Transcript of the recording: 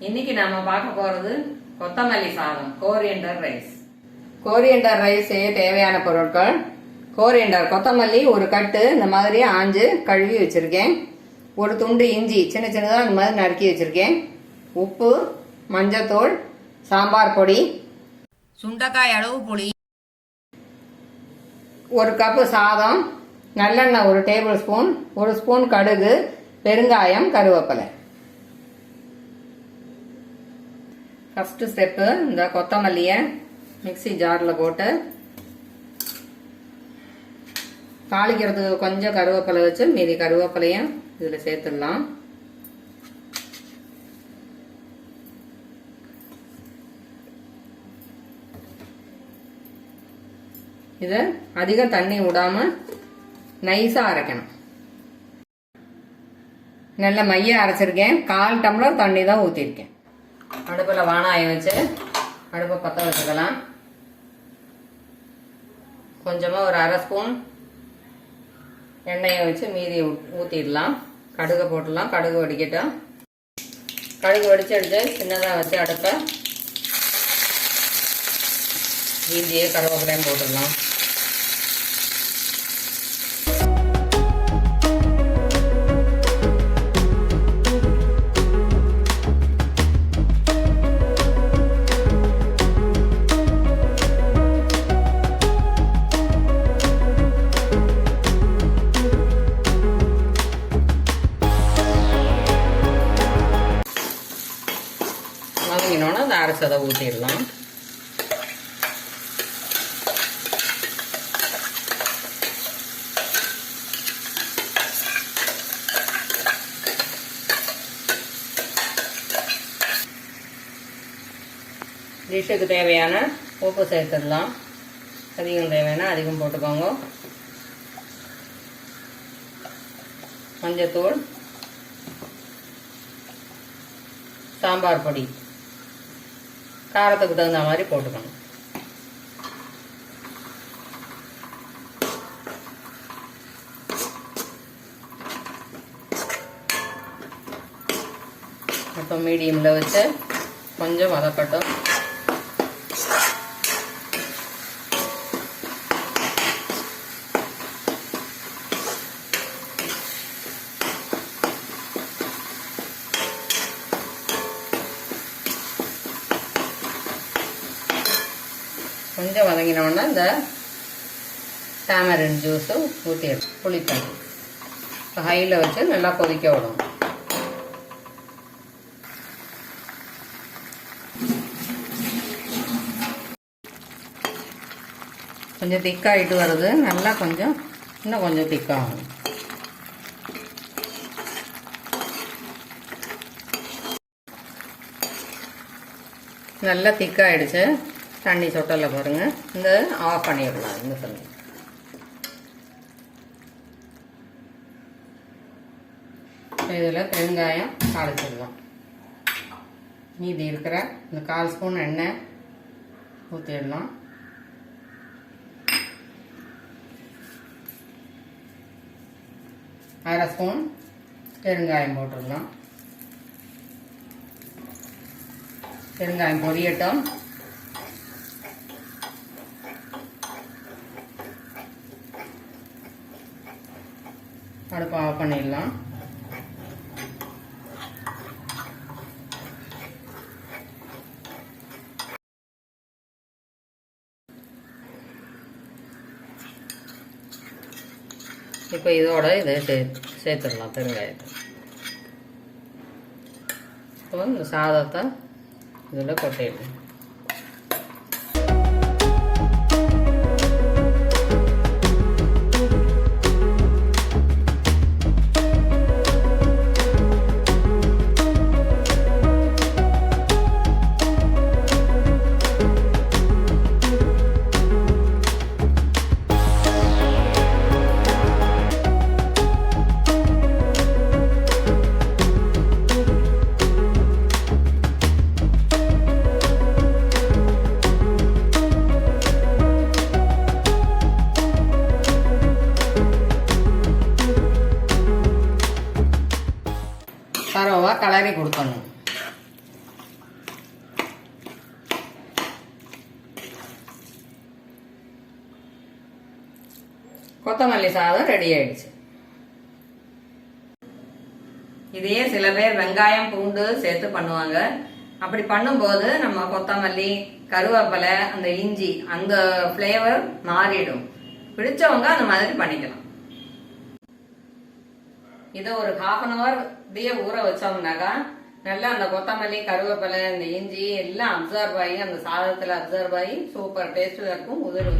இன்னைக்கு நாம பார்க்க போறது கொத்தமல்லி சாதம், கோரியண்டர் ரைஸ். கோரியண்டர் ரைஸ் செய்ய தேவையான பொருட்கள்: கோரியண்டர் கொத்தமல்லி ஒரு கட்டு இந்த மாதிரி ஆஞ்சு கழுவி வச்சிருக்கேன். ஒரு துண்டு இஞ்சி சின்ன சின்னதாக இந்த மாதிரி நறுக்கி வச்சிருக்கேன். உப்பு, மஞ்சத்தூள், சாம்பார் பொடி, சுண்டைக்காய் அளவு புளி, ஒரு கப்பு சாதம், நல்லெண்ணெய் ஒரு டேபிள் ஸ்பூன், ஒரு ஸ்பூன் கடுகு, பெருங்காயம், கருவேப்பிலை. ஃபஸ்ட்டு ஸ்டெப்பு, இந்த கொத்தமல்லியை மிக்சி ஜாரில் போட்டு தாளிக்கிறதுக்கு கொஞ்சம் கருவேப்பிலை வச்சு மீதி கருவேப்பிலையும் இதில் சேர்த்துடலாம். இதை அதிகம் தண்ணி விடாமல் நைஸாக அரைக்கணும். நல்ல மைய அரைச்சிருக்கேன். 1/4 டம்ளர் தண்ணி தான் ஊற்றிருக்கேன். அடுப்பில் வாணாயம் வச்சு அடுப்பை பற்ற வச்சுக்கலாம். கொஞ்சமாக ஒரு 1/2 ஸ்பூன் எண்ணெயை வச்சு மீதி ஊற்றிடலாம். கடுகை போட்டுடலாம். கடுகு வடிக்கட்டும். கடுகு வடித்து எடுத்து சின்னதாக வச்சு அடுப்பை இஞ்சியை கருவேப்பிலையும் போட்டுடலாம். வதங்கினோன்னா அந்த அரைச்சதை ஊற்றிடலாம். டிஷ்ஷுக்கு தேவையான உப்பு சேர்த்துடலாம். அதிகம் தேவையான அதிகம் போட்டுக்கோங்க. மஞ்சத்தூள், சாம்பார் பொடி காரத்துக்கு தகுந்த மாதிரி போட்டுக்கணும். இப்போ மீடியமில் வச்சு கொஞ்சம் வதக்கட்டும். கொஞ்சம் வதங்கினோன்னா இந்த டாமரின் ஜூஸு ஊற்றிடணும். புளித்தண்ணி ஹையில் வச்சு நல்லா கொதிக்க விடணும். கொஞ்சம் திக்காகிட்டு வருது. நல்லா கொஞ்சம் இன்னும் கொஞ்சம் திக்காகும். நல்லா திக்காகிடுச்சு. தண்ணி சொட்டல பாருங்க. இந்த ஆஃப் பண்ணிடலாம். இந்த தண்ணி இதில் பெருங்காயம் தாளிச்சிடலாம். மீதி இருக்கிற இந்த 1/4 ஸ்பூன் எண்ணெய் ஊற்றிடலாம். அரை ஸ்பூன் பெருங்காயம் போட்டுடலாம். பெருங்காயம் பொரியட்டும். அடுப்பை ஆஃப் பண்ணிடலாம். இப்போ இதோட இதை சேர்த்துடலாம் பெருங்காயத்தை. இப்போ இந்த சாதத்தை இதில் கொட்டிடலாம். தரோவா கலரி கொடுக்கணும். கொத்தமல்லி சாதம் ரெடி ஆயிடுச்சு. இதையே சில பேர் வெங்காயம் பூண்டு சேர்த்து பண்ணுவாங்க. அப்படி பண்ணும்போது நம்ம கொத்தமல்லி கருவேப்பிலை அந்த இஞ்சி அந்த ஃப்ளேவர் மாறிடும். பிடிச்சவங்க அந்த மாதிரி பண்ணிக்கலாம். இதை ஒரு 1/2 hour இப்படியே ஊற வச்சோம்னாக்கா நல்லா அந்த கொத்தமல்லி கருவேப்பிலை இந்த இஞ்சி எல்லாம் அப்சர்வ் ஆகி அந்த சாதத்துல அப்சர்வ் ஆகி சூப்பர் டேஸ்டா இருக்கும். உதிர்